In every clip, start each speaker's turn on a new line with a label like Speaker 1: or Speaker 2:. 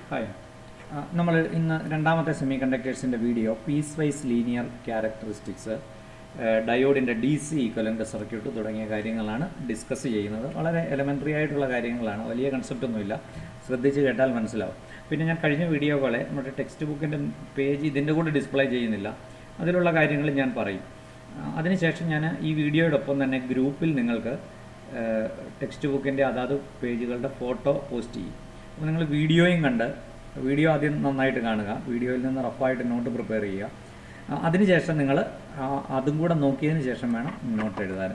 Speaker 1: Hi. നമ്മൾ ഇന്ന് രണ്ടാമത്തെ സെമി കണ്ടക്ടേഴ്സിൻ്റെ video piece vice linear characteristics, ഡയോഡിൻ്റെ DC ഈക്വലൻ്റ് സർക്യൂട്ട് തുടങ്ങിയ കാര്യങ്ങളാണ് ഡിസ്കസ് ചെയ്യുന്നത്. വളരെ എലമെൻ്ററി ആയിട്ടുള്ള കാര്യങ്ങളാണ്, വലിയ കൺസെപ്റ്റൊന്നുമില്ല, ശ്രദ്ധിച്ച് കേട്ടാൽ മനസ്സിലാവും. പിന്നെ ഞാൻ കഴിഞ്ഞ വീഡിയോ പോലെ നമ്മുടെ ടെക്സ്റ്റ് ബുക്കിൻ്റെ പേജ് ഇതിൻ്റെ കൂടെ ഡിസ്പ്ലേ ചെയ്യുന്നില്ല, അതിലുള്ള കാര്യങ്ങൾ ഞാൻ പറയും. അതിനുശേഷം ഞാൻ ഈ വീഡിയോയോടൊപ്പം തന്നെ ഗ്രൂപ്പിൽ നിങ്ങൾക്ക് ടെക്സ്റ്റ് ബുക്കിൻ്റെ അതാത് പേജുകളുടെ ഫോട്ടോ പോസ്റ്റ് ചെയ്യും. അപ്പോൾ നിങ്ങൾ വീഡിയോയും കണ്ട്, വീഡിയോ ആദ്യം നന്നായിട്ട് കാണുക, വീഡിയോയിൽ നിന്ന് റഫായിട്ട് നോട്ട് പ്രിപ്പയർ ചെയ്യുക. അതിനുശേഷം നിങ്ങൾ അതും കൂടെ നോക്കിയതിന് ശേഷം വേണം നോട്ട് എഴുതാൻ.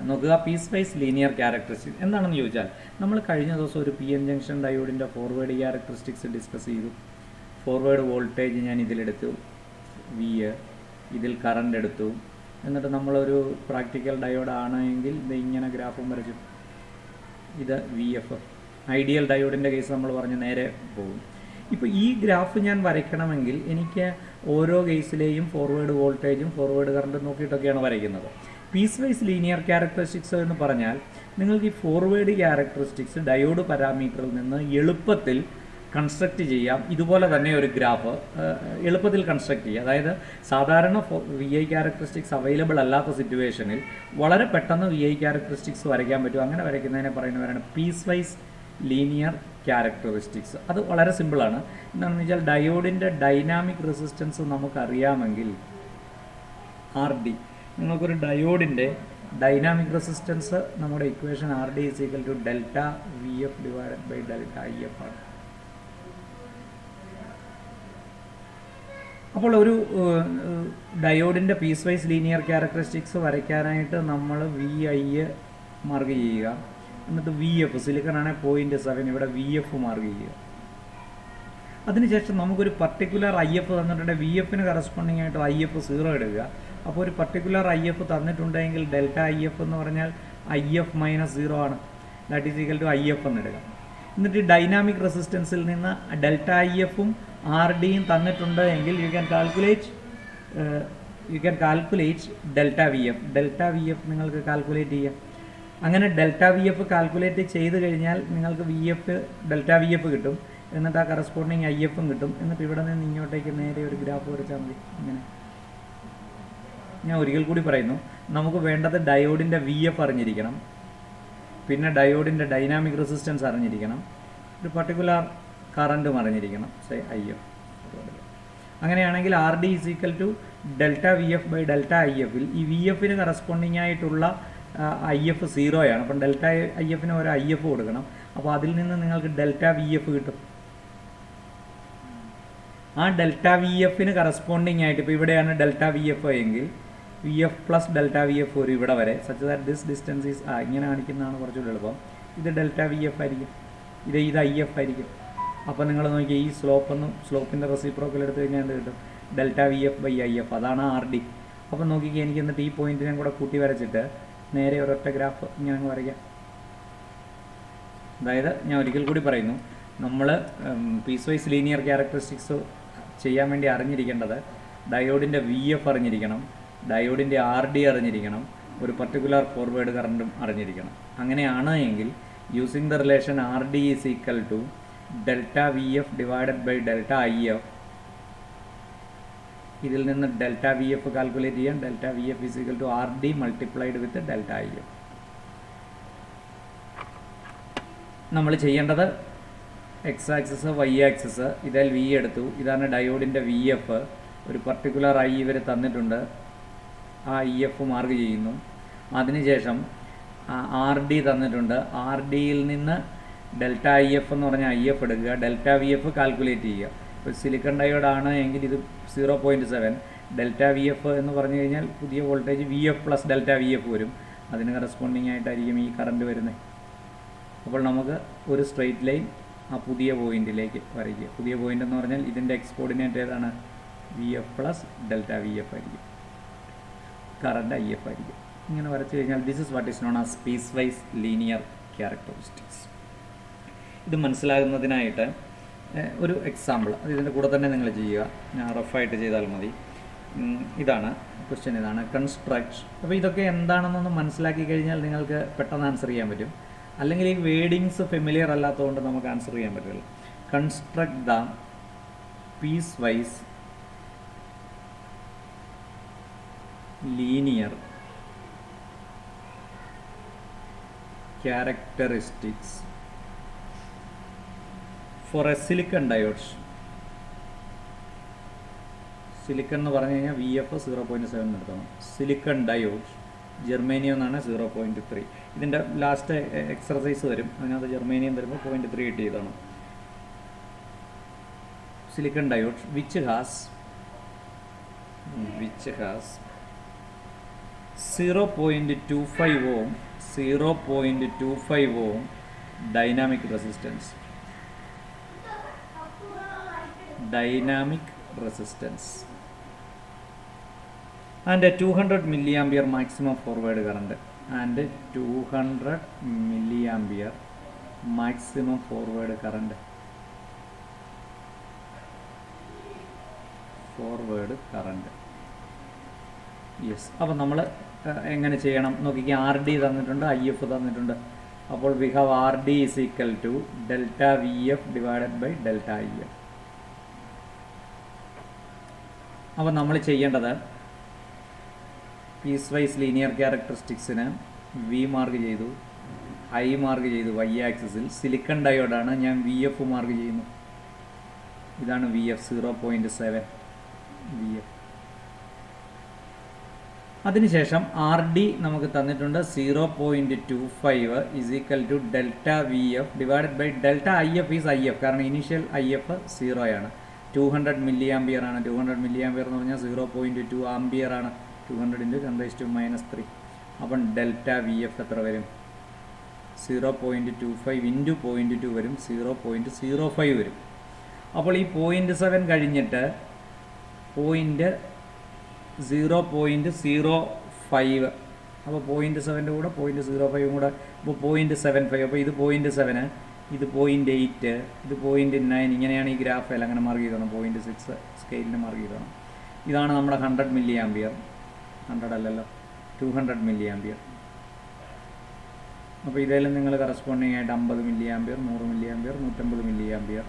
Speaker 1: നോക്കുക, പീസ് വൈസ് ലീനിയർ ക്യാരക്ടറിസ്റ്റിക്സ് എന്താണെന്ന് ചോദിച്ചാൽ, നമ്മൾ കഴിഞ്ഞ ദിവസം ഒരു PN ജംഗ്ഷൻ ഡയോഡിൻ്റെ ഫോർവേഡ് ക്യാരക്ടറിസ്റ്റിക്സ് ഡിസ്കസ് ചെയ്തു. ഫോർവേഡ് വോൾട്ടേജ് ഞാൻ ഇതിലെടുത്തു, V, ഇതിൽ കറണ്ട് എടുത്തു. എന്നിട്ട് നമ്മളൊരു പ്രാക്ടിക്കൽ ഡയോഡ് ആണെങ്കിൽ ഇത് ഇങ്ങനെ ഗ്രാഫും വരച്ചു. ഇത് VF, ഐഡിയൽ ഡയോഡിൻ്റെ കേസ് നമ്മൾ പറഞ്ഞ് നേരെ പോകും. ഇപ്പോൾ ഈ ഗ്രാഫ് ഞാൻ വരയ്ക്കണമെങ്കിൽ എനിക്ക് ഓരോ കേസിലെയും ഫോർവേഡ് വോൾട്ടേജും ഫോർവേഡ് കറണ്ടും നോക്കിയിട്ടൊക്കെയാണ് വരയ്ക്കുന്നത്. പീസ് വൈസ് ലീനിയർ ക്യാരക്ടറിസ്റ്റിക്സ് എന്ന് പറഞ്ഞാൽ നിങ്ങൾക്ക് ഈ ഫോർവേഡ് ക്യാരക്ടറിസ്റ്റിക്സ് ഡയോഡ് പാരാമീറ്ററിൽ നിന്ന് എളുപ്പത്തിൽ കൺസ്ട്രക്റ്റ് ചെയ്യാം. ഇതുപോലെ തന്നെ ഒരു ഗ്രാഫ് എളുപ്പത്തിൽ കൺസ്ട്രക്റ്റ് ചെയ്യുക. അതായത് സാധാരണ VI ക്യാരക്ടറിസ്റ്റിക്സ് അവൈലബിൾ അല്ലാത്ത സിറ്റുവേഷനിൽ വളരെ പെട്ടെന്ന് VI ക്യാരക്ടറിസ്റ്റിക്സ് വരയ്ക്കാൻ പറ്റും. അങ്ങനെ വരയ്ക്കുന്നതിനെ പറയുന്നവരാണ് പീസ് വൈസ് ലീനിയർ ക്യാരക്ടറിസ്റ്റിക്സ്. അത് വളരെ സിമ്പിളാണ്. എന്താണെന്ന് വെച്ചാൽ ഡയോഡിൻ്റെ ഡൈനാമിക് റെസിസ്റ്റൻസ് നമുക്കറിയാമെങ്കിൽ RD, നിങ്ങൾക്കൊരു ഡയോഡിൻ്റെ ഡൈനാമിക് റെസിസ്റ്റൻസ് നമ്മുടെ equation RD = delta VF divided by delta IF ആണ്. അപ്പോൾ ഒരു ഡയോഡിൻ്റെ പീസ് വൈസ് ലീനിയർ ക്യാരക്ടറിസ്റ്റിക്സ് വരയ്ക്കാനായിട്ട് നമ്മൾ VI മാർക്ക് ചെയ്യുക, എന്നിട്ട് VF, സിലിക്കൺ ആണെങ്കിൽ 0.7, ഇവിടെ VF മാർക്ക് ചെയ്യുക. അതിനുശേഷം നമുക്കൊരു പർട്ടിക്കുലർ IF തന്നിട്ടുണ്ട്, VFന് കറസ്പോണ്ടിങ് ആയിട്ട് IF 0 എടുക്കുക. അപ്പോൾ ഒരു പർട്ടിക്കുലർ IF തന്നിട്ടുണ്ടെങ്കിൽ ഡെൽറ്റ IF എന്ന് പറഞ്ഞാൽ IF - 0 ആണ്. That is equal to IF എന്ന് എടുക്കാം. എന്നിട്ട് ഡൈനാമിക് റെസിസ്റ്റൻസിൽ നിന്ന് ഡെൽറ്റ IFും RDയും തന്നിട്ടുണ്ട് എങ്കിൽ you can calculate delta VF. Delta VF നിങ്ങൾക്ക് കാൽക്കുലേറ്റ് ചെയ്യാം. അങ്ങനെ ഡെൽറ്റ VF കാൽക്കുലേറ്റ് ചെയ്ത് കഴിഞ്ഞാൽ നിങ്ങൾക്ക് ഡെൽറ്റ VF കിട്ടും. എന്നിട്ട് ആ കറസ്പോണ്ടിങ് IFും കിട്ടും. എന്നിട്ട് ഇവിടെ നിന്ന് ഇങ്ങോട്ടേക്ക് നേരെ ഒരു ഗ്രാഫ് വരച്ചാൽ മതി. ഇങ്ങനെ ഞാൻ ഒരിക്കൽ കൂടി പറയുന്നു, നമുക്ക് വേണ്ടത് ഡയോഡിൻ്റെ VF അറിഞ്ഞിരിക്കണം, പിന്നെ ഡയോഡിൻ്റെ ഡൈനാമിക് റെസിസ്റ്റൻസ് അറിഞ്ഞിരിക്കണം, ഒരു പർട്ടിക്കുലർ കറണ്ടും അറിഞ്ഞിരിക്കണം, IF. അങ്ങനെയാണെങ്കിൽ RD = delta VF by delta IFൽ ഈ VFന് കറസ്പോണ്ടിങ് ആയിട്ടുള്ള IF 0 ആണ്. അപ്പം ഡെൽറ്റ IFന് ഒരു IF കൊടുക്കണം. അപ്പോൾ അതിൽ നിന്ന് നിങ്ങൾക്ക് ഡെൽറ്റ VF കിട്ടും. ആ ഡെൽറ്റ VFന് കറസ്പോണ്ടിങ് ആയിട്ട് ഇപ്പോൾ ഇവിടെയാണ് ഡെൽറ്റ VF എങ്കിൽ VF + ഡെൽറ്റ VF ഒരു ഇവിടെ വരെ, such that this distance is ഇങ്ങനെ കാണിക്കുന്നതാണ് കുറച്ചുകൂടി എളുപ്പം. ഇത് ഡെൽറ്റ VF ആയിരിക്കും, ഇത് IF ആയിരിക്കും. അപ്പോൾ നിങ്ങൾ നോക്കിയാൽ ഈ സ്ലോപ്പിൻ്റെ റെസിപ്രോക്കൽ എടുത്തു കഴിഞ്ഞാൽ എന്ത് കിട്ടും? ഡെൽറ്റ VF ബൈ IF, അതാണ് RD. അപ്പം നോക്കിക്കുക, എനിക്ക് എന്നിട്ട് ഈ പോയിന്റിനെ കൂടെ കൂട്ടി വരച്ചിട്ട് നേരെ ഒരൊറ്റ ഗ്രാഫ് ഇങ്ങനെ അങ്ങ് വരയ്ക്കാം. അതായത് ഞാൻ ഒരിക്കൽ കൂടി പറയുന്നു, നമ്മൾ പീസ് വൈസ് ലീനിയർ ക്യാരക്ടറിസ്റ്റിക്സ് ചെയ്യാൻ വേണ്ടി അറിഞ്ഞിരിക്കേണ്ടത് ഡയോഡിൻ്റെ VF അറിഞ്ഞിരിക്കണം, ഡയോഡിൻ്റെ RD അറിഞ്ഞിരിക്കണം, ഒരു പർട്ടിക്കുലർ ഫോർവേഡ് കറണ്ടും അറിഞ്ഞിരിക്കണം. അങ്ങനെയാണ് എങ്കിൽ using the relation RD = delta VF divided by delta IF, ഇതിൽ നിന്ന് ഡെൽറ്റ VF കാൽക്കുലേറ്റ് ചെയ്യാൻ. Delta VF = RD multiplied with delta IF. നമ്മൾ ചെയ്യേണ്ടത് X ആക്സിസ് Y ആക്സിസ്, ഇതിൽ V എടുത്തു, ഇതാണ് ഡയോഡിൻ്റെ VF, ഒരു പർട്ടിക്കുലർ I ഇവർ തന്നിട്ടുണ്ട്, ആ IF മാർക്ക് ചെയ്യുന്നു. അതിനുശേഷം RD തന്നിട്ടുണ്ട്, RDയിൽ നിന്ന് ഡെൽറ്റ IF എന്ന് പറഞ്ഞാൽ IF എടുക്കുക, ഡെൽറ്റ VF കാൽക്കുലേറ്റ് ചെയ്യുക. ഇപ്പോൾ സിലിക്കൺ ഡയോഡാണ് എങ്കിൽ ഇത് 0.7, ഡെൽറ്റ VF എന്ന് പറഞ്ഞു കഴിഞ്ഞാൽ പുതിയ വോൾട്ടേജ് VF + ഡെൽറ്റ VF വരും. അതിന് കറസ്പോണ്ടിങ് ആയിട്ടായിരിക്കും ഈ കറണ്ട് വരുന്നത്. അപ്പോൾ നമുക്ക് ഒരു സ്ട്രെയിറ്റ് ലൈൻ ആ പുതിയ പോയിന്റിലേക്ക് വരയ്ക്കുക. പുതിയ പോയിന്റ് എന്ന് പറഞ്ഞാൽ ഇതിൻ്റെ X കോർഡിനേറ്റ് ഏതാണ്? VF + ഡെൽറ്റ VF ആയിരിക്കും, കറണ്ട് IF ആയിരിക്കും. ഇങ്ങനെ വരച്ചു കഴിഞ്ഞാൽ this is what is known as piece vice linear characteristics. ഇത് മനസ്സിലാകുന്നതിനായിട്ട് ഒരു എക്സാമ്പിൾ അത് ഇതിൻ്റെ കൂടെ തന്നെ നിങ്ങൾ ചെയ്യുക, റഫായിട്ട് ചെയ്താൽ മതി. ഇതാണ് ക്വസ്റ്റ്യൻ, ഇതാണ് കൺസ്ട്രക്ട്. അപ്പോൾ ഇതൊക്കെ എന്താണെന്നൊന്ന് മനസ്സിലാക്കി കഴിഞ്ഞാൽ നിങ്ങൾക്ക് പെട്ടെന്ന് ആൻസർ ചെയ്യാൻ പറ്റും. അല്ലെങ്കിൽ ഈ വേഡിങ്സ് ഫെമിലിയർ അല്ലാത്തതുകൊണ്ട് നമുക്ക് ആൻസർ ചെയ്യാൻ പറ്റില്ല. construct the piecewise linear characteristics for a silicon diodes. Silicon എന്ന് പറഞ്ഞു കഴിഞ്ഞാൽ VF 0.7 എടുക്കണം. സിലിക്കൺ ഡയോഡ് ജെർമേനിയം എന്നാണ് 0.3. ഇതിൻ്റെ ലാസ്റ്റ് എക്സർസൈസ് വരും, അതിനകത്ത് ജെർമേനിയം വരുമ്പോൾ 0.3 കിട്ടിയതാണ്. Silicon diode which has 0.25 ohm 0.25 ohm dynamic resistance and a 200 milliampere maximum forward current and 200 milliampere maximum forward current. Yes. അപ്പോൾ നമ്മൾ എങ്ങനെ ചെയ്യണം നോക്കിക്കുക. RD തന്നിട്ടുണ്ട്, IF തന്നിട്ടുണ്ട്. അപ്പോൾ we have RD is equal to delta VF divided by delta IF. അപ്പോൾ നമ്മൾ ചെയ്യേണ്ടത് പീസ് വൈസ് ലീനിയർ ക്യാരക്ടറിസ്റ്റിക്സിന് V മാർക്ക് ചെയ്തു, I മാർക്ക് ചെയ്തു y ആക്സിസിൽ. സിലിക്കൺ ഡയോഡാണ്, ഞാൻ VF മാർക്ക് ചെയ്യുന്നു. ഇതാണ് VF 0.7 VF. അതിനുശേഷം RD നമുക്ക് തന്നിട്ടുണ്ട് 0.25 is equal to delta VF divided by delta IF is IF, കാരണം ഇനീഷ്യൽ IF 0 ആണ്. 200 milliampere ആണ്. 200 milliampere എന്ന് പറഞ്ഞാൽ 0.2 ആംപിയർ ആണ്. 200 × 10⁻³ അപ്പം ഡെൽറ്റ VF എത്ര വരും? 0.25 × 0.2 വരും, 0.05 വരും. അപ്പോൾ ഈ 0.7 കഴിഞ്ഞിട്ട് 0.05, അപ്പോൾ 0.7 കൂടെ 0.05 കൂടെ, ഇപ്പോൾ 0.75. അപ്പോൾ ഇത് 0.7, ഇത് 0.8, ഇത് 0.9. ഇങ്ങനെയാണ് ഈ ഗ്രാഫ് എല്ലാം അങ്ങനെ മാർക്ക് ചെയ്തോണം. 0.6 സ്കെയിലിന് മാർക്ക് ചെയ്തോണം. ഇതാണ് നമ്മുടെ 100 milliampere. 100 അല്ലല്ലോ, 200 milliampere. അപ്പോൾ ഇതെല്ലാം നിങ്ങൾ കറസ്പോണ്ടിങ് ആയിട്ട് 50 milliampere, 100 milliampere, 150 milliampere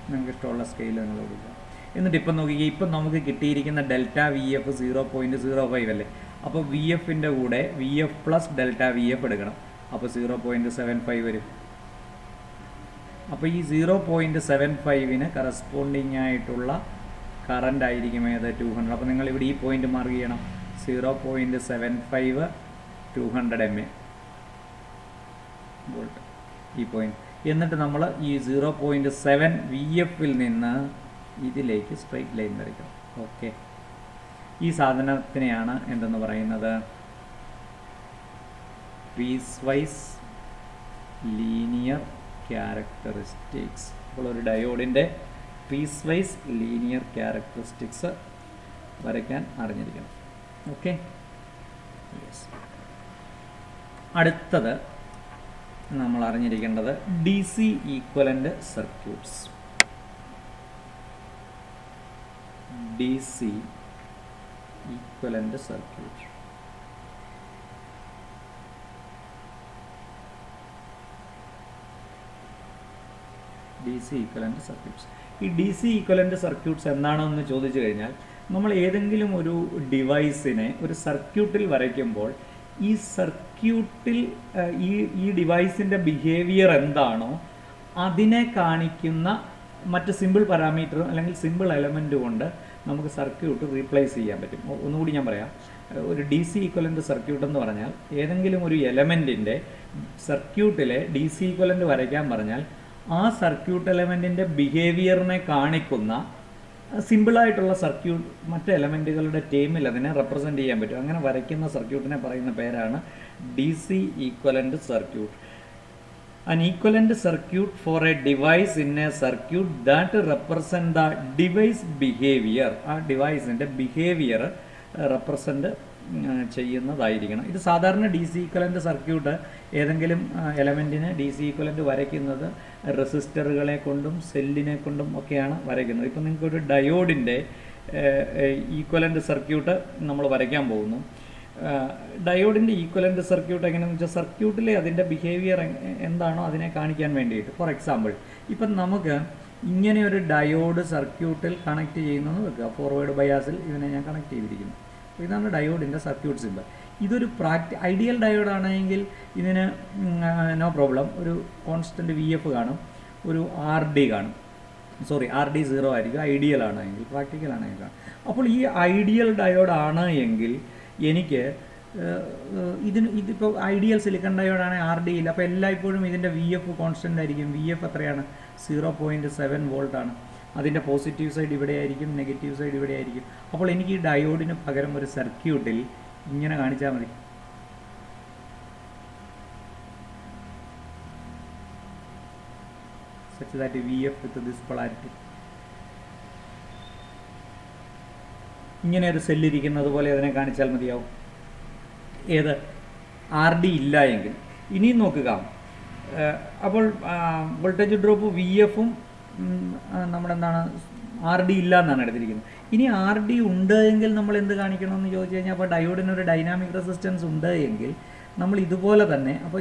Speaker 1: നിങ്ങൾക്ക് ഇഷ്ടമുള്ള സ്കെയിൽ നിങ്ങൾ കൊടുക്കുക. എന്നിട്ട് ഇപ്പം നോക്കിക്കുക, ഇപ്പം നമുക്ക് കിട്ടിയിരിക്കുന്ന ഡെൽറ്റ VF 0.05 അല്ലേ. അപ്പോൾ VFൻ്റെ കൂടെ VF പ്ലസ് ഡെൽറ്റ VF എടുക്കണം. അപ്പോൾ 0.75 വരും. അപ്പോൾ ഈ 0.75ന് കറസ്പോണ്ടിങ് ആയിട്ടുള്ള കറണ്ട് ആയിരിക്കും ഏത്? 200. അപ്പോൾ നിങ്ങൾ ഇവിടെ ഈ പോയിന്റ് മാർക്ക് ചെയ്യണം. 0.75 200 mA വോൾട്ട്, ഈ പോയിന്റ്. എന്നിട്ട് നമ്മൾ ഈ 0.7 VFൽ നിന്ന് ഇതിലേക്ക് സ്ട്രൈറ്റ് ലൈൻ വരയ്ക്കണം. ഓക്കെ, ഈ സാധനത്തിനെയാണ് എന്തെന്ന് പറയുന്നത്? Piece vice linear characteristics. അപ്പോൾ ഒരു ഡയോഡിൻ്റെ പീസ് വൈസ് ലീനിയർ ക്യാരക്ടറിസ്റ്റിക്സ് വരയ്ക്കാൻ അറിഞ്ഞിരിക്കണം. Okay, yes. അടുത്തത് നമ്മൾ അറിഞ്ഞിരിക്കേണ്ടത് DC equivalent circuits. DC equivalent circuit. DC equivalent circuits. ഈ DC ഈക്വലൻ്റ് സർക്യൂട്ട്സ് എന്താണെന്ന് ചോദിച്ചു കഴിഞ്ഞാൽ, നമ്മൾ ഏതെങ്കിലും ഒരു ഡിവൈസിനെ ഒരു സർക്യൂട്ടിൽ വരയ്ക്കുമ്പോൾ ഈ സർക്യൂട്ടിൽ ഈ ഡിവൈസിൻ്റെ ബിഹേവിയർ എന്താണോ അതിനെ കാണിക്കുന്ന മറ്റ് സിമ്പിൾ പാരാമീറ്ററും അല്ലെങ്കിൽ സിമ്പിൾ എലമെൻ്റ് കൊണ്ട് നമുക്ക് സർക്യൂട്ട് റീപ്ലേസ് ചെയ്യാൻ പറ്റും. ഒന്നുകൂടി ഞാൻ പറയാം. ഒരു DC ഈക്വലൻ്റ് സർക്യൂട്ട് എന്ന് പറഞ്ഞാൽ ഏതെങ്കിലും ഒരു എലമെൻറ്റിൻ്റെ സർക്യൂട്ടിലെ DC ഈക്വലൻ്റ് വരയ്ക്കാൻ പറഞ്ഞാൽ ആ സർക്യൂട്ട് എലമെൻറ്റിൻ്റെ ബിഹേവിയറിനെ കാണിക്കുന്ന സിമ്പിളായിട്ടുള്ള സർക്യൂട്ട് മറ്റ് എലമെൻറ്റുകളുടെ ടേമിൽ അതിനെ റെപ്രസെൻ്റ് ചെയ്യാൻ പറ്റും. അങ്ങനെ വരയ്ക്കുന്ന സർക്യൂട്ടിനെ പറയുന്ന പേരാണ് DC equivalent circuit. An equivalent circuit for a device in a circuit that represent the device behavior. ആ ഡിവൈസിൻ്റെ ബിഹേവിയർ റെപ്രസെൻ്റ് ചെയ്യുന്നതായിരിക്കണം. ഇത് സാധാരണ DC ഈക്വലൻ്റ് സർക്യൂട്ട് ഏതെങ്കിലും എലമെൻറ്റിന് DC ഈക്വലൻ്റ് വരയ്ക്കുന്നത് റെസിസ്റ്ററുകളെ കൊണ്ടും സെല്ലിനെ കൊണ്ടും ഒക്കെയാണ് വരയ്ക്കുന്നത്. ഇപ്പം നിങ്ങൾക്കൊരു ഡയോഡിൻ്റെ ഈക്വലൻ്റ് സർക്യൂട്ട് നമ്മൾ വരയ്ക്കാൻ പോകുന്നു. ഡയോഡിൻ്റെ ഈക്വലൻ്റ് സർക്യൂട്ട് എങ്ങനെയാണെന്ന് വെച്ചാൽ സർക്യൂട്ടിലെ അതിൻ്റെ ബിഹേവിയർ എന്താണോ അതിനെ കാണിക്കാൻ വേണ്ടിയിട്ട്. ഫോർ എക്സാമ്പിൾ, ഇപ്പം നമുക്ക് ഇങ്ങനെ ഒരു ഡയോഡ് സർക്യൂട്ടിൽ കണക്ട് ചെയ്യുന്നതെന്ന് വെക്കുക. ഫോർവേഡ് ബയാസിൽ ഇതിനെ ഞാൻ കണക്ട് ചെയ്തിരിക്കുന്നു. അപ്പോൾ ഇതാണ് ഡയോഡിൻ്റെ സർക്യൂട്ട് സിമ്പൽ. ഇതൊരു ഐഡിയൽ ഡയോഡാണെങ്കിൽ ഇതിന് നോ പ്രോബ്ലം, ഒരു കോൺസ്റ്റൻറ്റ് VF കാണും, ഒരു RD കാണും. സോറി, RD 0 ആയിരിക്കും ഐഡിയൽ ആണെങ്കിൽ. പ്രാക്ടിക്കൽ ആണെങ്കിൽ. അപ്പോൾ ഈ ഐഡിയൽ ഡയോഡ് ആണ് എങ്കിൽ എനിക്ക് ഇതിപ്പോൾ ഐഡിയൽ സിലിക്കൺ ഡയോഡാണെങ്കിൽ RD ഇല്ല. അപ്പോൾ എല്ലായ്പ്പോഴും ഇതിൻ്റെ VF കോൺസ്റ്റൻ്റ് ആയിരിക്കും. VF എത്രയാണ്? 0.7 വോൾട്ട് ആണ്. അതിൻ്റെ പോസിറ്റീവ് സൈഡ് ഇവിടെ ആയിരിക്കും, നെഗറ്റീവ് സൈഡ് ഇവിടെ ആയിരിക്കും. അപ്പോൾ എനിക്ക് ഈ ഡയോഡിന് പകരം ഒരു സർക്യൂട്ടിൽ ഇങ്ങനെ കാണിച്ചാൽ മതി. such that VF with this polarity. ഇങ്ങനെ ഒരു സെല്ലിരിക്കുന്നത് പോലെ അതിനെ കാണിച്ചാൽ മതിയാവും. ഏത്? RD ഇല്ല എങ്കിൽ. ഇനിയും നോക്കുക, അപ്പോൾ വോൾട്ടേജ് ഡ്രോപ്പ് VF-ഉം നമ്മുടെ എന്താണ് RD ഇല്ല എന്നാണ് എടുത്തിരിക്കുന്നത്. ഇനി RD ഉണ്ട് എങ്കിൽ നമ്മൾ എന്ത് കാണിക്കണമെന്ന് ചോദിച്ചു കഴിഞ്ഞാൽ, അപ്പോൾ ഡയോഡിനൊരു ഡൈനാമിക് റെസിസ്റ്റൻസ് ഉണ്ട് എങ്കിൽ നമ്മൾ ഇതുപോലെ തന്നെ, അപ്പോൾ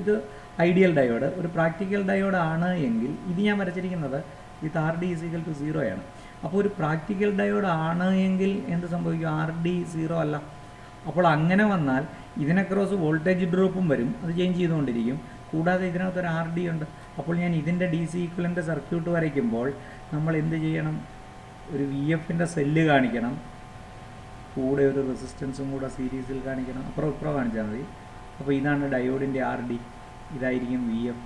Speaker 1: ഇത് ഐഡിയൽ ഡയോഡ്, ഒരു പ്രാക്ടിക്കൽ ഡയോഡ് ആണ് എങ്കിൽ ഇത് ഞാൻ വരച്ചിരിക്കുന്നത് വിത്ത് RD = 0 ആണ്. അപ്പോൾ ഒരു പ്രാക്ടിക്കൽ ഡയോഡ് ആണ് എങ്കിൽ എന്ത് സംഭവിക്കും? RD 0 അല്ല. അപ്പോൾ അങ്ങനെ വന്നാൽ ഇതിനെ ക്രോസ് വോൾട്ടേജ് ഡ്രോപ്പും വരും, അത് ചേഞ്ച് ചെയ്തുകൊണ്ടിരിക്കും. കൂടാതെ ഇതിനകത്തൊരു RD ഉണ്ട്. അപ്പോൾ ഞാൻ ഇതിൻ്റെ DC ഈക്വലൻ്റ് സർക്യൂട്ട് വരയ്ക്കുമ്പോൾ നമ്മൾ എന്ത് ചെയ്യണം? ഒരു VF-ൻ്റെ സെല്ല് കാണിക്കണം, കൂടെ ഒരു റെസിസ്റ്റൻസും കൂടെ സീരീസിൽ കാണിക്കണം. അപ്പുറം ഇപ്പുറം കാണിച്ചാൽ മതി. അപ്പോൾ ഇതാണ് ഡയോഡിൻ്റെ RD, ഇതായിരിക്കും VF.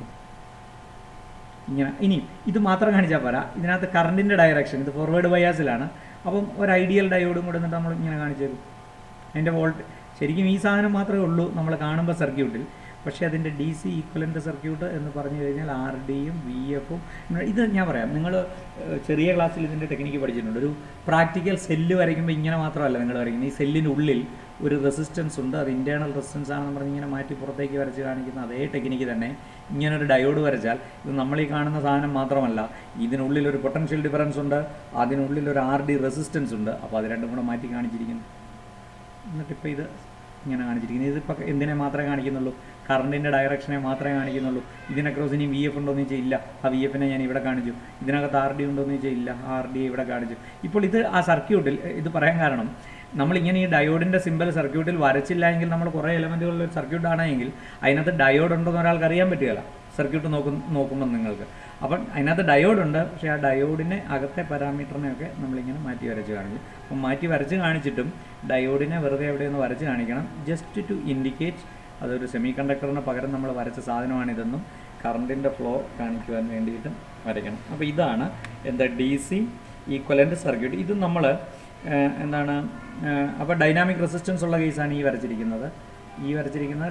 Speaker 1: ഇങ്ങനെ. ഇനി ഇത് മാത്രം കാണിച്ചാൽ പോരാ, ഇതിനകത്ത് കറണ്ടിൻ്റെ ഡയറക്ഷൻ, ഇത് ഫോർവേഡ് ബയാസിലാണ്. അപ്പം ഒരു ഐഡിയൽ ഡയോഡും കൂടെ എന്നിട്ട് നമ്മൾ ഇങ്ങനെ കാണിച്ചേക്കും. അതിൻ്റെ വോൾട്ട് ശരിക്കും ഈ സാധനം മാത്രമേ ഉള്ളൂ നമ്മൾ കാണുമ്പോൾ സർക്യൂട്ടിൽ. പക്ഷേ അതിൻ്റെ DC ഈക്വലൻ്റ് സർക്യൂട്ട് എന്ന് പറഞ്ഞു കഴിഞ്ഞാൽ RD-യും VF-ഉം. ഇത് ഞാൻ പറയാം, നിങ്ങൾ ചെറിയ ക്ലാസ്സിൽ ഇതിൻ്റെ ടെക്നിക്ക് പഠിച്ചിട്ടുണ്ട്. ഒരു പ്രാക്ടിക്കൽ സെല്ല് വരയ്ക്കുമ്പോൾ ഇങ്ങനെ മാത്രമല്ല നിങ്ങൾ വരയ്ക്കുന്നത്. ഈ സെല്ലിനുള്ളിൽ ഒരു റെസിസ്റ്റൻസ് ഉണ്ട്, അത് ഇൻറ്റേർണൽ റെസിസ്റ്റൻസ് ആണെന്ന് പറഞ്ഞ് ഇങ്ങനെ മാറ്റി പുറത്തേക്ക് വരച്ച് കാണിക്കുന്ന അതേ ടെക്നിക്ക് തന്നെ ഇങ്ങനൊരു ഡയോഡ് വരച്ചാൽ ഇത് നമ്മൾ ഈ കാണുന്ന സാധനം മാത്രമല്ല, ഇതിനുള്ളിൽ ഒരു പൊട്ടൻഷ്യൽ ഡിഫറൻസ് ഉണ്ട്, അതിനുള്ളിൽ ഒരു RD റെസിസ്റ്റൻസ് ഉണ്ട്. അപ്പോൾ അത് രണ്ടും കൂടെ മാറ്റി കാണിച്ചിരിക്കുന്നു. എന്നിട്ടിപ്പോൾ ഇത് ഇങ്ങനെ കാണിച്ചിരിക്കുന്നത്. ഇതിപ്പോൾ എന്തിനെ മാത്രമേ കാണിക്കുന്നുള്ളൂ? കറണ്ടിൻ്റെ ഡയറക്ഷനെ മാത്രമേ കാണിക്കുന്നുള്ളൂ. ഇതിനെ ക്രോസ് ഇനി VF ഉണ്ടോയെന്ന് ചോദിച്ചാൽ ഇല്ല, ആ VF-നെ ഞാൻ ഇവിടെ കാണിച്ചു. ഇതിനകത്ത് RD ഉണ്ടോയെന്ന് ചോദിച്ചാൽ ഇല്ല, ആ RD ഇവിടെ കാണിച്ചു. ഇപ്പോൾ ഇത് ആ സർക്യൂട്ടിൽ ഇത് പറയാൻ കാരണം, നമ്മളിങ്ങനെ ഈ ഡയോഡിൻ്റെ സിമ്പൽ സർക്യൂട്ടിൽ വരച്ചില്ല എങ്കിൽ നമ്മൾ കുറേ എലമെൻറ്റുകളിൽ സർക്യൂട്ട് ആണെങ്കിൽ അതിനകത്ത് ഡയോഡ് ഉണ്ടോയെന്ന് ഒരാൾക്ക് അറിയാൻ പറ്റുകയില്ല സർക്യൂട്ട് നോക്കുമ്പോൾ നിങ്ങൾക്ക്. അപ്പം അതിനകത്ത് ഡയോഡുണ്ട്, പക്ഷേ ആ ഡയോഡിനെ അകത്തെ പാരാമീറ്ററിനെയൊക്കെ നമ്മളിങ്ങനെ മാറ്റി വരച്ച് കാണിക്കും. അപ്പം മാറ്റി വരച്ച് കാണിച്ചിട്ടും ഡയോഡിനെ വെറുതെ എവിടെയൊന്ന് വരച്ച് കാണിക്കണം, ജസ്റ്റ് ടു ഇൻഡിക്കേറ്റ് അതൊരു സെമി കണ്ടക്ടറിന് പകരം നമ്മൾ വരച്ച സാധനമാണിതെന്നും കറണ്ടിൻ്റെ ഫ്ലോ കാണിക്കുവാൻ വേണ്ടിയിട്ടും വരയ്ക്കണം. അപ്പോൾ ഇതാണ് എന്താ DC ഈക്വലൻ്റ് സർക്യൂട്ട്. ഇത് നമ്മൾ എന്താണ്, അപ്പോൾ ഡൈനാമിക് റെസിസ്റ്റൻസ് ഉള്ള കേസാണ് ഈ വരച്ചിരിക്കുന്നത്.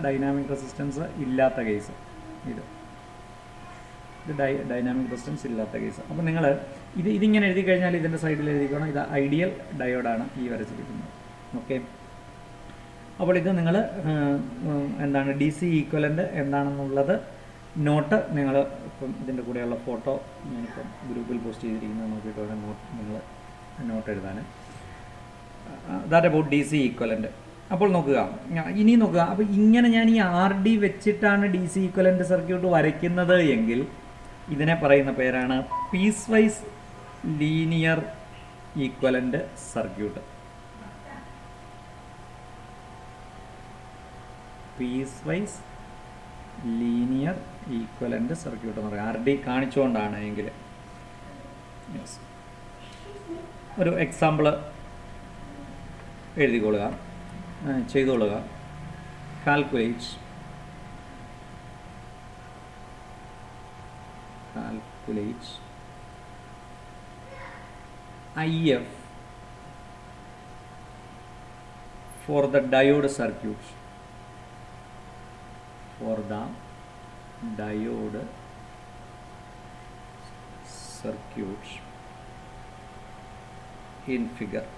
Speaker 1: ഡൈനാമിക് റെസിസ്റ്റൻസ് ഇല്ലാത്ത കേസ്. ഇത് ഡൈനാമിക് റെസിസ്റ്റൻസ് ഇല്ലാത്ത കേസ്. അപ്പോൾ നിങ്ങൾ ഇതിങ്ങനെ എഴുതി കഴിഞ്ഞാൽ ഇതിൻ്റെ സൈഡിൽ എഴുതിക്കണം, ഇത് ഐഡിയൽ ഡയോഡാണ് ഈ വരച്ചിരിക്കുന്നത്. ഓക്കെ. അപ്പോൾ ഇത് നിങ്ങൾ എന്താണ് DC ഈക്വലൻ്റ് എന്താണെന്നുള്ളത് നോട്ട് നിങ്ങൾ ഇപ്പം ഇതിൻ്റെ കൂടെയുള്ള ഫോട്ടോ ഞാനിപ്പം ഗ്രൂപ്പിൽ പോസ്റ്റ് ചെയ്തിരിക്കുന്നത് നോക്കിയിട്ട് വേണം നിങ്ങൾ നോട്ട് എഴുതാൻ. That about DC equivalent. അപ്പോൾ നോക്കുക, ഇനി നോക്കുക. അപ്പോൾ ഇങ്ങനെ ഞാൻ ഈ RD വെച്ചിട്ടാണ് DC ഈക്വലൻ്റ് സർക്യൂട്ട് വരയ്ക്കുന്നത് എങ്കിൽ ഇതിനെ പറയുന്ന പേരാണ് piece vice linear equivalent circuit. Piece vice linear equivalent circuit എന്ന് പറയുക RD കാണിച്ചുകൊണ്ടാണ് എങ്കിൽ. ഒരു എക്സാമ്പിൾ എഴുതിക്കൊള്ളുക, ചെയ്തുകൊള്ളുക. Calculate IF for the diode circuit. In figure.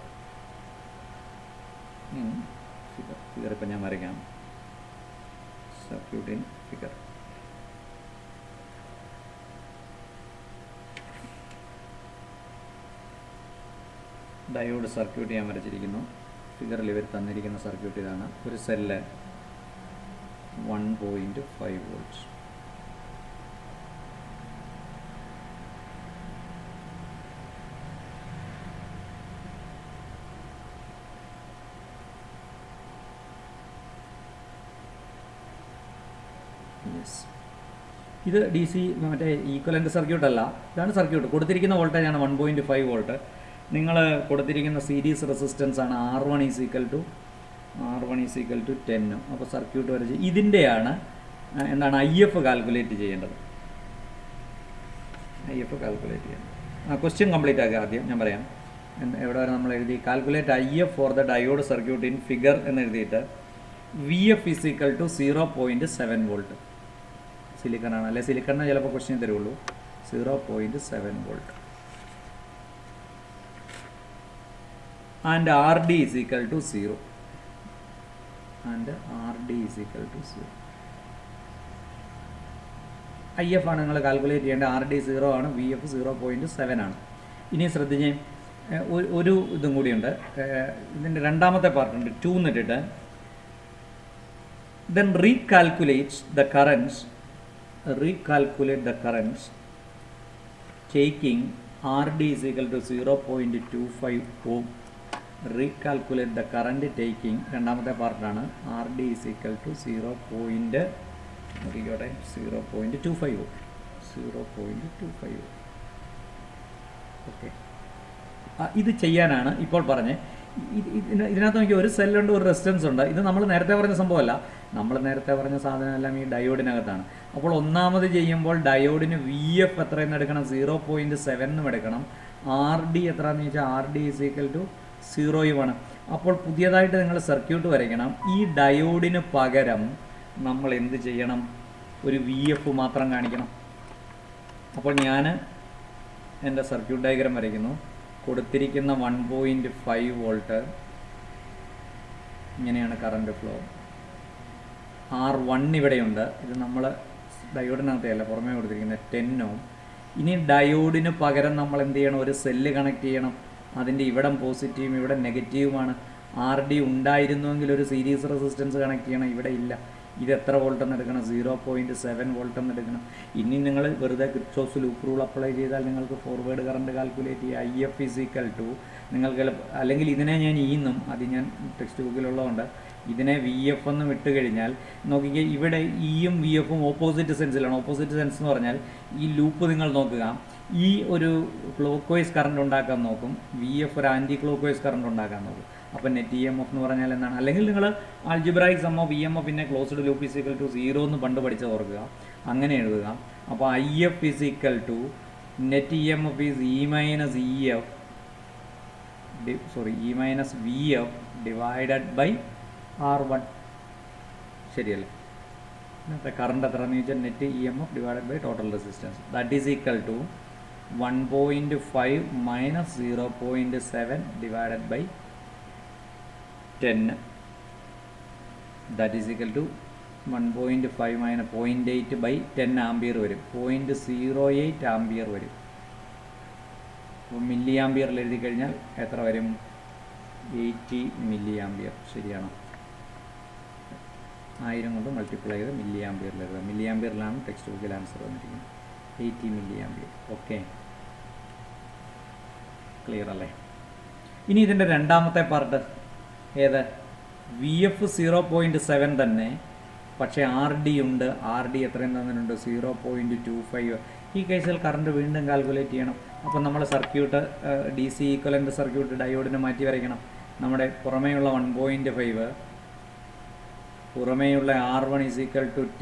Speaker 1: ഇപ്പം ഞാൻ വരയ്ക്കാം. Circuit in figure. Diode circuit ഞാൻ വരച്ചിരിക്കുന്നു. ഫിഗറിൽ ഇവർ തന്നിരിക്കുന്ന സർക്യൂട്ട് ഇതാണ്. ഒരു സെല്ല് 1.5 വോൾട്ട്. ഇത് ഡി സി മറ്റേ ഈക്വലൻ്റ് സർക്യൂട്ട് അല്ല, ഇതാണ് സർക്യൂട്ട്. കൊടുത്തിരിക്കുന്ന വോൾട്ടേജാണ് 1.5 വോൾട്ട്. നിങ്ങൾ കൊടുത്തിരിക്കുന്ന സീരീസ് റെസിസ്റ്റൻസ് ആണ് R1 = 10. അപ്പോൾ സർക്യൂട്ട് വരച്ച് ഇതിൻ്റെയാണ് എന്താണ് IF കാൽക്കുലേറ്റ് ചെയ്യേണ്ടത്. IF കാൽക്കുലേറ്റ് ചെയ്യണം. ക്വസ്റ്റ്യൻ കംപ്ലീറ്റ് ആക്കുക ആദ്യം, ഞാൻ പറയാം. എവിടെ വരെ നമ്മൾ എഴുതി? Calculate IF for the diode circuit in figure എന്ന് എഴുതിയിട്ട് VF = 0.7 വോൾട്ട്. സിലിക്കണാണ്, അല്ലെ സിലിക്കണിന് ചിലപ്പോൾ ക്വസ്റ്റ്യൻ തരുള്ളൂ. 0.7 വോൾട്ട്. And RD = 0. IF ആണ് നിങ്ങൾ കാൽക്കുലേറ്റ് ചെയ്യേണ്ടത്. RD 0 ആണ്, VF 0.7 ആണ്. ഇനി ശ്രദ്ധിച്ച് ഒരു ഇതും കൂടിയുണ്ട്. ഇതിൻ്റെ രണ്ടാമത്തെ പാർട്ടുണ്ട് 2 എന്നിട്ടിട്ട് then recalculate the currents taking RD = 0.25 ohm. Recalculate the current taking രണ്ടാമത്തെ പാർട്ടാണ്. RD = 0.25 ohm. ഓക്കെ, ഇത് ചെയ്യാനാണ് ഇപ്പോൾ പറഞ്ഞത്. ഇതിനകത്ത് നോക്കി ഒരു സെല്ലുണ്ട്, ഒരു റെസിസ്റ്റൻസ് ഉണ്ട്. ഇത് നമ്മൾ നേരത്തെ പറഞ്ഞ സംഭവമല്ല. നമ്മൾ നേരത്തെ പറഞ്ഞ സാധനമെല്ലാം ഈ ഡയോഡിനകത്താണ്. അപ്പോൾ ഒന്നാമത് ചെയ്യുമ്പോൾ ഡയോഡിന് VF എത്രയെന്ന് എടുക്കണം? 0.7 എടുക്കണം. RD എത്രയെന്ന് ചോദിച്ചാൽ RD = 0 അപ്പോൾ പുതിയതായിട്ട് നിങ്ങൾ സർക്യൂട്ട് വരയ്ക്കണം. ഈ ഡയോഡിന് പകരം നമ്മൾ എന്ത് ചെയ്യണം? ഒരു VF മാത്രം കാണിക്കണം. അപ്പോൾ ഞാൻ എൻ്റെ സർക്യൂട്ട് ഡയഗ്രാം വരയ്ക്കുന്നു. കൊടുത്തിരിക്കുന്ന 1.5 വോൾട്ട്, ഇങ്ങനെയാണ് കറണ്ട് ഫ്ലോ. R1 ഇവിടെയുണ്ട്. ഇത് നമ്മൾ ഡയോഡിനകത്തല്ല, പുറമേ കൊടുത്തിരിക്കുന്നത് 10 ohm. ഇനി ഡയോഡിന് പകരം നമ്മൾ എന്ത് ചെയ്യണം? ഒരു സെല്ല് കണക്ട് ചെയ്യണം. അതിൻ്റെ ഇവിടം പോസിറ്റീവും ഇവിടെ നെഗറ്റീവുമാണ്. RD ഉണ്ടായിരുന്നുവെങ്കിൽ ഒരു സീരീസ് റെസിസ്റ്റൻസ് കണക്ട് ചെയ്യണം. ഇവിടെ ഇല്ല. ഇത് എത്ര വോൾട്ട് എന്ന് എടുക്കണം? 0.7 വോൾട്ട് എന്ന് എടുക്കണം. ഇനി നിങ്ങൾ വെറുതെ കിർച്ചോഫ് ലൂപ്പ് റൂൾ അപ്ലൈ ചെയ്താൽ നിങ്ങൾക്ക് ഫോർവേഡ് കറണ്ട് കാൽക്കുലേറ്റ് ചെയ്യുക. IF = നിങ്ങൾക്ക് അല്ലെങ്കിൽ ഇതിനെ ഞാൻ ഇന്നും, അത് ഞാൻ ടെക്സ്റ്റ് ബുക്കിലുള്ളതുകൊണ്ട് ഇതിനെ VF എന്ന് വിട്ട് കഴിഞ്ഞാൽ നോക്കിക്കേ, ഇവിടെ ഇയും VFും ഓപ്പോസിറ്റ് സെൻസിലാണ്. ഓപ്പോസിറ്റ് സെൻസ് എന്ന് പറഞ്ഞാൽ ഈ ലൂപ്പ് നിങ്ങൾ നോക്കുക, ഈ ഒരു ക്ലോക്ക് വൈസ് കറണ്ട് ഉണ്ടാക്കാൻ നോക്കും, VF ഒരു ആൻറ്റി ക്ലോക്ക് വൈസ് കറണ്ട് ഉണ്ടാക്കാൻ നോക്കും. അപ്പോൾ നെറ്റ് EMF എന്ന് പറഞ്ഞാൽ എന്താണ്? അല്ലെങ്കിൽ നിങ്ങൾ ആൾജിബ്രായിക് സം ഓഫ് EMF പിന്നെ ക്ലോസ്ഡ് ലൂപ്പ് = 0 എന്ന് പണ്ട് പഠിച്ചത് ഓർക്കുക, അങ്ങനെ എഴുതുക. അപ്പോൾ IF = net EMF is E - VF divided by R1. ശരിയല്ലേ? ഇന്നത്തെ കറണ്ട് എത്രയാണെന്ന് ചോദിച്ചാൽ net EMF divided by total resistance. That is equal to 1.5 minus 0.7 divided by 10. That is equal to 1.5 minus 0.8 by 10 ampere വരും. 0.08 ആംപിയർ വരും. അപ്പോൾ milli ആംപിയറിൽ എഴുതി കഴിഞ്ഞാൽ എത്ര വരും? 80 മില്ലി ആംപിയർ. ശരിയാണോ? 1000 കൊണ്ട് മൾട്ടിപ്ലൈ ചെയ്ത് മില്ലി ആംപിയറിൽ എഴുതുക. മില്ലി ആംപിയറിലാണ് ടെക്സ്റ്റ് ബുക്കിൽ ആൻസർ വന്നിരിക്കുന്നത്. 80 മില്ലി ആംപിയർ. ഓക്കെ, ക്ലിയർ അല്ലേ? ഇനി ഇതിൻ്റെ രണ്ടാമത്തെ പാർട്ട് ഏത്? VF 0.7 തന്നെ, പക്ഷേ RD ഉണ്ട്. RD എത്രയും തന്നിട്ടുണ്ട്? 0.25. ഈ കേസിൽ കറണ്ട് വീണ്ടും കാൽക്കുലേറ്റ് ചെയ്യണം. അപ്പോൾ നമ്മൾ സർക്യൂട്ട് DC ഈക്വലൻ്റ് സർക്യൂട്ട് ഡയോഡിന് മാറ്റി വരയ്ക്കണം. നമ്മുടെ പുറമേയുള്ള 1.5, പുറമേയുള്ള R1 =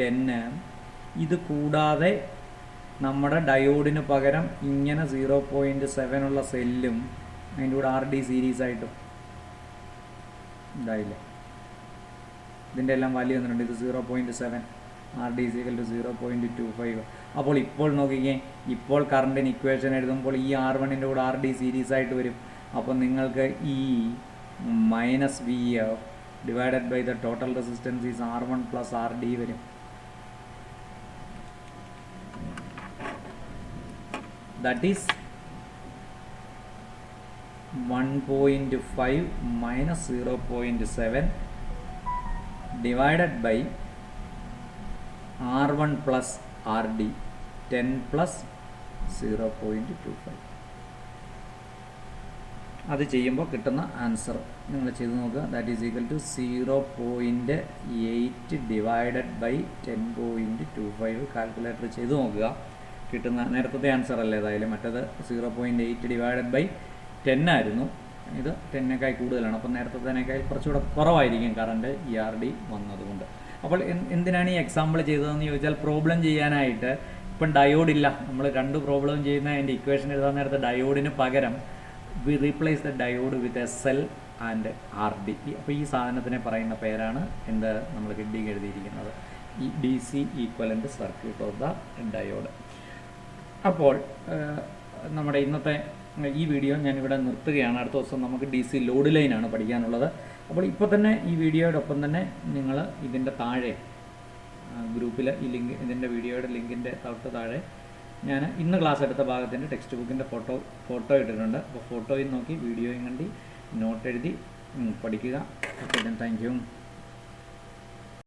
Speaker 1: 10. ഇത് കൂടാതെ നമ്മുടെ ഡയോഡിന് പകരം ഇങ്ങനെ 0.7 ഉള്ള സെല്ലും അതിൻ്റെ കൂടെ RD സീരീസ് ആയിട്ടും ഇതായില്ലേ? ഇതിൻ്റെ എല്ലാം വാല്യൂ വന്നിട്ടുണ്ട്. ഇത് 0.7, RD = 0.25. അപ്പോൾ ഇപ്പോൾ നോക്കിക്കേ, ഇപ്പോൾ കറണ്ടിന് ഇക്വേഷൻ എഴുതുമ്പോൾ ഈ R1ൻ്റെ കൂടെ RD സീരീസ് ആയിട്ട് വരും. അപ്പോൾ നിങ്ങൾക്ക് ഈ -VF divided by the total resistance is R1 plus RD വരും. That is 1.5 minus 0.7 divided by R1 plus RD 10 plus 0.25. അത് ചെയ്യുമ്പോൾ കിട്ടുന്ന ആൻസർ നിങ്ങൾ ചെയ്ത് നോക്കുക. That is equal to 0.8 divided by 10.25. Calculator ചെയ്ത് നോക്കുക. കിട്ടുന്ന നേരത്തെ ആൻസർ അല്ലേ ഏതായാലും. മറ്റത് 0.8 ഡിവൈഡഡ് ബൈ 10 ആയിരുന്നു. ഇത് 10നേക്കാൾ കൂടുതലാണ്. അപ്പോൾ നേരത്തേനേക്കാൾ കുറച്ചുകൂടെ കുറവായിരിക്കും കറണ്ട് ERD വന്നതുകൊണ്ട്. അപ്പോൾ എന്തിനാണ് ഈ എക്സാമ്പിൾ ചെയ്തതെന്ന് ചോദിച്ചാൽ, പ്രോബ്ലം ചെയ്യാനായിട്ട് ഇപ്പം ഡയോഡില്ല. നമ്മൾ 2 പ്രോബ്ലം ചെയ്യുന്ന അതിൻ്റെ ഇക്വേഷൻ എഴുതാൻ നേരത്തെ ഡയോഡിന് പകരം we replace the diode with a cell and RD. അപ്പോൾ ഈ സാധനത്തിനെ പറയുന്ന പേരാണ് എന്ത് നമ്മൾ ഹെഡിങ് എഴുതിയിരിക്കുന്നത്, ഈ DC equivalent circuit of the diode. അപ്പോൾ നമ്മുടെ ഇന്നത്തെ ഈ വീഡിയോ ഞാനിവിടെ നിർത്തുകയാണ്. അടുത്ത ദിവസം നമുക്ക് DC ലോഡ് ലൈനാണ് പഠിക്കാനുള്ളത്. അപ്പോൾ ഇപ്പോൾ തന്നെ ഈ വീഡിയോയോടൊപ്പം തന്നെ നിങ്ങൾ ഇതിൻ്റെ താഴെ ഗ്രൂപ്പിൽ ഈ ലിങ്ക്, ഇതിൻ്റെ വീഡിയോയുടെ ലിങ്കിൻ്റെ തൊട്ട് താഴെ ഞാൻ ഇന്ന് ക്ലാസ് എടുത്ത ഭാഗത്തിൻ്റെ ടെക്സ്റ്റ് ബുക്കിൻ്റെ ഫോട്ടോ ഇട്ടിട്ടുണ്ട്. അപ്പോൾ ഫോട്ടോയിൽ നോക്കി വീഡിയോയും കണ്ടി നോട്ട് എഴുതി പഠിക്കുക. Okay, thank you.